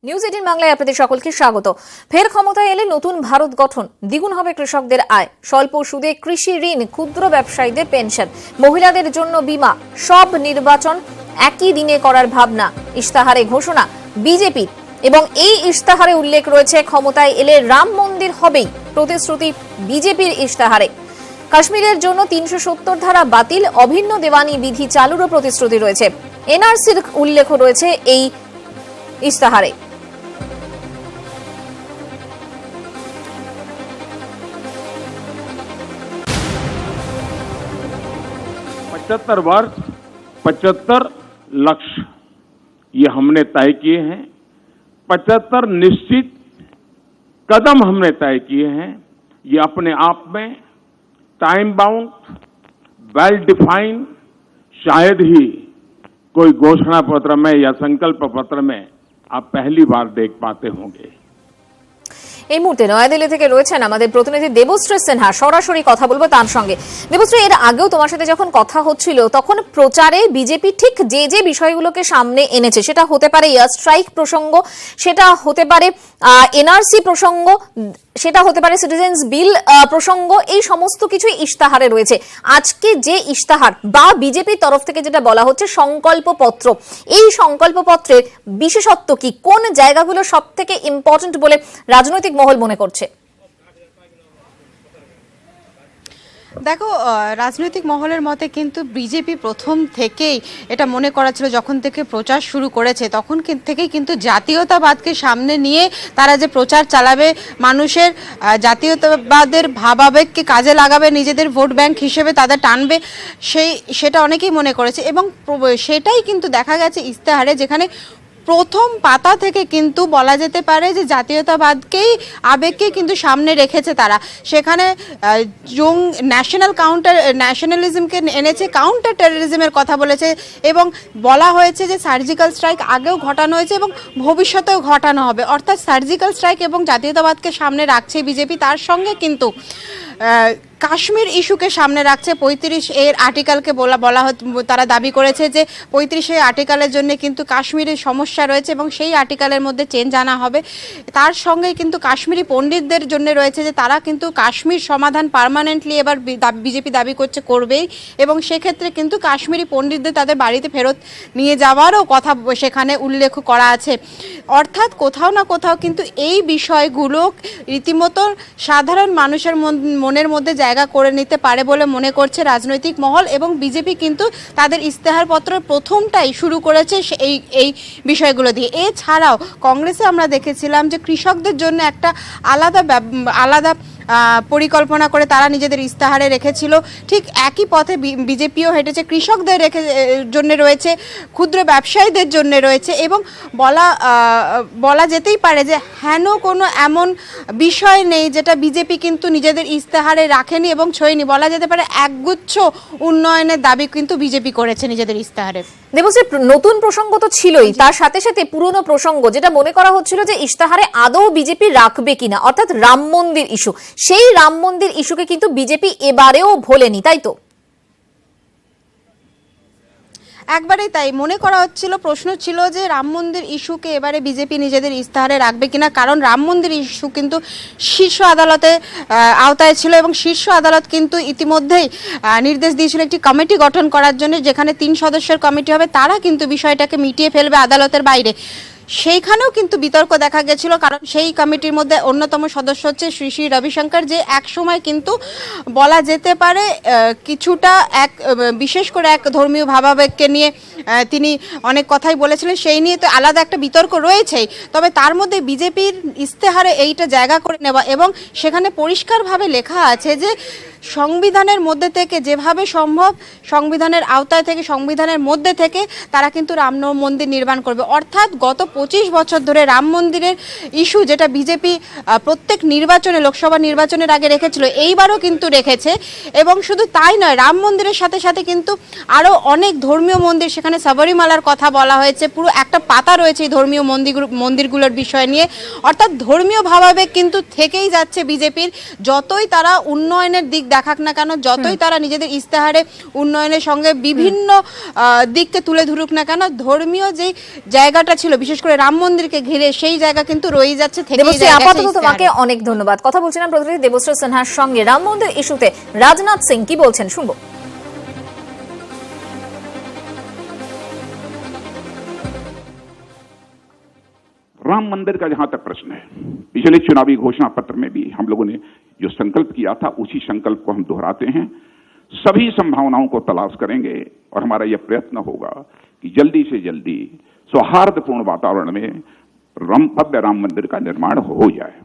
News 18 বাংলায় আপনাদের সকলকে স্বাগত। ফের ক্ষমতায় এলে নতুন ভারত গঠন, দ্বিগুণ হবে কৃষকদের আয়, স্বল্প সুদে কৃষি ঋণ, ক্ষুদ্র ব্যবসায়ীদের পেনশন, মহিলাদের জন্য বীমা, সব নির্বাচন একই দিনে করার ভাবনা ইশতেহারে ঘোষণা বিজেপি। এবং এই ইশতেহারে উল্লেখ রয়েছে ক্ষমতায় এলে রাম মন্দির হবেই, প্রতিশ্রুতি বিজেপির ইশতেহারে। কাশ্মীরের জন্য ৩৭০ ধারা বাতিল, অভিন্ন দেওয়ানি বিধি চালুরও প্রতিশ্রুতি রয়েছে। এনআরসির উল্লেখ রয়েছে এই ইশতেহারে। पचहत्तर वर्ष 75 लक्ष्य ये हमने तय किए हैं। 75 निश्चित कदम हमने तय किए हैं। ये अपने आप में टाइम बाउंड, वेल डिफाइंड शायद ही कोई घोषणा पत्र में या संकल्प पत्र में आप पहली बार देख पाते होंगे। এই মুহূর্তে নয়াদিল্লি থেকে রয়েছেন আমাদের প্রতিনিধি দেবশ্রী সিনহা, সরাসরি কথা বলবো তার সঙ্গে। দেবশ্রী, এর আগেও তোমার সাথে যখন কথা হচ্ছিল তখন প্রচারে বিজেপি ঠিক যে যে বিষয়গুলোকে সামনে এনেছে, সেটা হতে পারে এয়ার স্ট্রাইক প্রসঙ্গ, সেটা হতে পারে এনআরসি প্রসঙ্গ, সেটা হতে পারে সিটিজেন্স বিল প্রসঙ্গ, এই সমস্ত কিছুই ইশতেহারে রয়েছে। আজকে যে ইশতেহার বা বিজেপির তরফ থেকে যেটা বলা হচ্ছে সংকল্পপত্র, এই সংকল্পপত্রের বিশেষত্ব কি, কোন জায়গাগুলো সব থেকে ইম্পর্টেন্ট বলে রাজনৈতিক মহল মনে করছে? দেখো, রাজনৈতিক মহলের মতে কিন্তু বিজেপি প্রথম থেকেই এটা মনে করা ছিল, যখন থেকে প্রচার শুরু করেছে তখন থেকেই কিন্তু জাতীয়তাবাদকে সামনে নিয়ে তারা যে প্রচার চালাবে, মানুষের জাতীয়তাবাদের ভাবাবেগকে কাজে লাগাবে, নিজেদের ভোট ব্যাংক হিসেবে তাদের টানবে, সেটা অনেকেই মনে করেছে। এবং সেটাই কিন্তু দেখা গেছে ইশতেহারে, যেখানে প্রথম পাতা থেকে কিন্তু বলা যেতে পারে যে জাতীয়তাবাদকেই, আবেগকে কিন্তু সামনে রেখেছে তারা। সেখানে ন্যাশনালিজমকে এনেছে, কাউন্টার টেররিজমের কথা বলেছে এবং বলা হয়েছে যে সার্জিক্যাল স্ট্রাইক আগেও ঘটানো হয়েছে এবং ভবিষ্যতেও ঘটানো হবে। অর্থাৎ সার্জিক্যাল স্ট্রাইক এবং জাতীয়তাবাদকে সামনে রাখছে বিজেপি। তার সঙ্গে কিন্তু কাশ্মীর ইস্যুকে সামনে রাখছে। 35 আর্টিকেলকে তারা দাবি করেছে যে 35 আর্টিকেলের জন্য কিন্তু কাশ্মীরের সমস্যা রয়েছে এবং সেই আর্টিকেলের মধ্যে চেঞ্জ আনা হবে। তার সঙ্গে কিন্তু কাশ্মীরি পণ্ডিতদের জন্য রয়েছে যে তারা কিন্তু কাশ্মীর সমাধান পার্মানেন্টলি এবার বিজেপি দাবি করবেই এবং সেক্ষেত্রে কিন্তু কাশ্মীরি পণ্ডিতদের তাদের বাড়িতে ফেরত নিয়ে যাওয়ারও কথা সেখানে উল্লেখ করা আছে। অর্থাৎ কোথাও না কোথাও কিন্তু এই বিষয়গুলো রীতিমতো সাধারণ মানুষের মনের মধ্যে জায়গা করে নিতে পারে বলে মনে করছে রাজনৈতিক মহল। এবং বিজেপি কিন্তু তাদের ইশতেহারপত্রের প্রথমটাই শুরু করেছে এই বিষয়গুলো দিয়ে। এছাড়াও কংগ্রেসে আমরা দেখেছিলাম যে কৃষকদের জন্য একটা আলাদা পরিকল্পনা করে তারা নিজেদের ইশতেহারে রেখেছিল। ঠিক একই পথে বিজেপিও হেঁটেছে। কৃষকদের জন্য রয়েছে, ক্ষুদ্র ব্যবসায়ীদের জন্য রয়েছে এবং বলা যেতেই পারে যে হেন কোনো এমন বিষয় নেই যেটা বিজেপি কিন্তু নিজেদের ইশতেহারে রাখেনি এবং ছোঁয়নি। বলা যেতে পারে একগুচ্ছ উন্নয়নের দাবি কিন্তু বিজেপি করেছে নিজেদের ইশতেহারে। দেবশ্রী, নতুন প্রসঙ্গ তো ছিলই, তার সাথে সাথে পুরনো প্রসঙ্গ যেটা মনে করা হচ্ছিল যে ইশতেহারে আদৌ বিজেপি রাখবে কিনা, অর্থাৎ রাম মন্দির ইস্যু, সেই রাম মন্দির ইস্যুকে কিন্তু বিজেপি এবারেও ভোলেনি, তাই তো? একবারেই তাই মনে করা হচ্ছিল। প্রশ্ন ছিল যে রাম মন্দির ইস্যুকে এবারে বিজেপি নিজেদের ইশতেহারে রাখবে কিনা, কারণ রাম মন্দির ইস্যু কিন্তু শীর্ষ আদালতে আওতায় ছিল এবং শীর্ষ আদালত কিন্তু ইতিমধ্যেই নির্দেশ দিয়েছিল একটি কমিটি গঠন করার জন্য, যেখানে 3 সদস্যের কমিটি হবে, তারা কিন্তু বিষয়টাকে মিটিয়ে ফেলবে আদালতের বাইরে। সেইখানেও কিন্তু বিতর্ক দেখা গেছিল, কারণ সেই কমিটির মধ্যে অন্যতম সদস্য হচ্ছে শ্রী শ্রী রবিশঙ্কর, যে এক সময় কিন্তু বলা যেতে পারে কিছুটা বিশেষ করে এক ধর্মীয় ভাবাবেগকে নিয়ে তিনি অনেক কথাই বলেছিলেন। সেই নিয়ে তো আলাদা একটা বিতর্ক রয়েছেই। তবে তার মধ্যে বিজেপির ইশতেহারে এইটা জায়গা করে নেওয়া এবং সেখানে পরিষ্কারভাবে লেখা আছে যে সংবিধানের মধ্যে থেকে যেভাবে সম্ভব, সংবিধানের আওতায় থেকে, সংবিধানের মধ্যে থেকে তারা কিন্তু রাম মন্দির নির্মাণ করবে। অর্থাৎ গত 25 বছর ধরে রাম মন্দিরের ইস্যু যেটা বিজেপি প্রত্যেক নির্বাচনে, লোকসভা নির্বাচনের আগে রেখেছিল, এইবারও কিন্তু রেখেছে। এবং শুধু তাই নয়, রাম মন্দিরের সাথে সাথে কিন্তু আরও অনেক ধর্মীয় মন্দির, সেখানে সাবরীমালার কথা বলা হয়েছে, পুরো একটা পাতা রয়েছে এই ধর্মীয় মন্দিরগুলোর বিষয় নিয়ে। অর্থাৎ ধর্মীয় ভাবাবেগ কিন্তু থেকেই যাচ্ছে বিজেপির, যতই তারা উন্নয়নের দিক দেখাক না কেন, যতই তারা নিজেদের ইস্তেহারে উন্নয়নের সঙ্গে বিভিন্ন দিককে তুলে ধরুক না কেন, ধর্মীয় যে জায়গাটা ছিল বিশেষ করে রাম মন্দিরকে ঘিরে সেই জায়গা কিন্তু রয়ে যাচ্ছে থেকে দেবশ্রী, আপাতত তোমাকে অনেক ধন্যবাদ। কথা বলছিলাম প্রতিনিধি দেবশ্রী সিনহার সঙ্গে রাম মন্দির ইস্যুতে রাজনাথ সিং কি বলছেন শুনবো। राम मंदिर का जहां तक प्रश्न है, पिछले चुनावी घोषणा पत्र में भी हम लोगों ने जो संकल्प किया था उसी संकल्प को हम दोहराते हैं। सभी संभावनाओं को तलाश करेंगे और हमारा यह प्रयत्न होगा कि जल्दी से जल्दी सौहार्दपूर्ण वातावरण में भव्य राम मंदिर का निर्माण हो जाए।